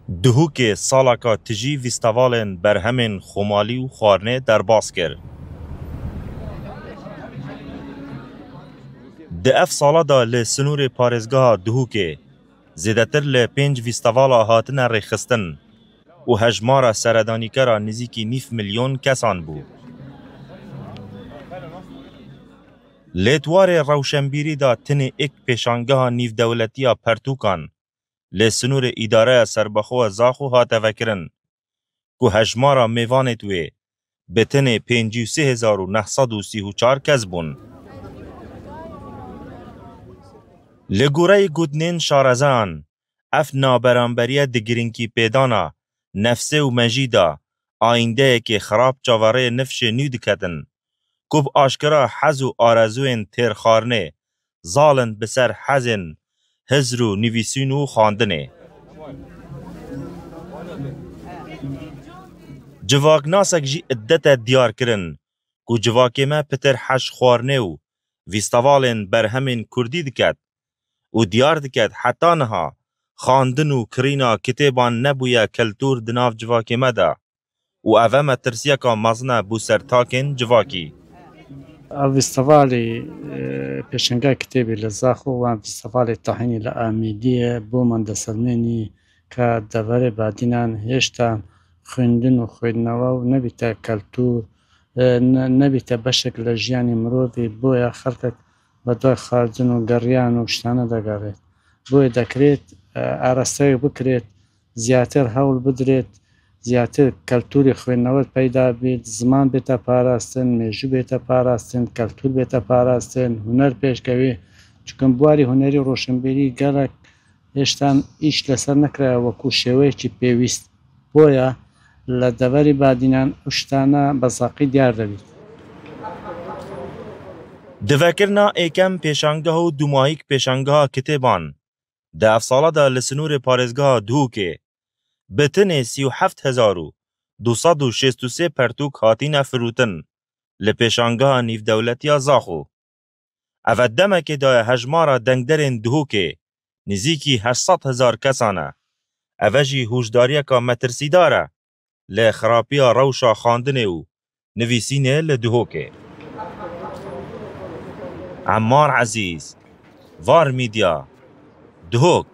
دهوک سالاکا تجی ویستوالن برهمن خمالی و خارنه در باز کرد. ده اف سالا دا لسنور پارزگاه دهوک زیدتر لپنج ویستوالا هاتن رخستن و هجمارا سردانی کرا نزیکی 9 میلیون کسان بود. لیتوار روشنبیری دا تن ایک پیشانگاه نیو دولتیا پرتوکان لسنور اداره سربخو زاخو هاته وکرن که هجمارا میوانتوی به تن 53,934 کس بون. لگوره گودنین شارزان اف نابرانبریه دگرینکی پیدانا نفسه و مجیدا آینده که خراب چاواره نفش نیو دکتن کب آشکرا حز و آرزوین تیرخارنه زالن بسر حزن هزر و نویسین و خواندنه. جواک ناسک جی ادت دیار کرن که جواک ما پتر حش خوارنه و ویستوالن برهمین کردی دکت و دیار دکت حتی نها خواندن و کرینا کتابان نبویا کلتور دناف جواک ما دا و اوه مترسیکا مزنه بو سرتاکن جواکی. ویستوالی پیشنگاه کتابی لزاخو و ویستوالی تاهینی لآمیدیه بو من دسلمینی که دوره بعدینان هشتا خوندن و خویدنوا و نبیتا کلتور نبیتا بشکل جیانی مروفی بویا خلقک بدوی خارجن و گریان و شتانه دگارید بوی دکرید عرصه بکرید زیاتر حول بدرید زیاتر کلتوری خویدنوات پیدا بید زمان بیتا پاراستن میجو بیتا پاراستن کلتور بیتا پاراستن هنر پیشکوی چکن بواری هنری روشنبیری گلک هشتان ایش لسر نکره وکو شوی چی پیویست بویا لدوری بعدینان اشتانه بساقی دیار دوید. دوکرنا ایکم پیشانگاه و دوماهیک پیشانگاه کتابان ده افسالا دا لسنور پارزگاه دهوکه بتن 37,263 پرتوک هاتین فروتن لپیشانگاه نیو دولتیا زاخو. او دمک دا هجمارا دنگدرین دهوکه نزیکی 800,000 کسانه او جی هوشداریه که مترسی داره لخرابیا روشا خاندنه و نویسینه لدهوکه. عمار عزیز وار میدیا دهوک.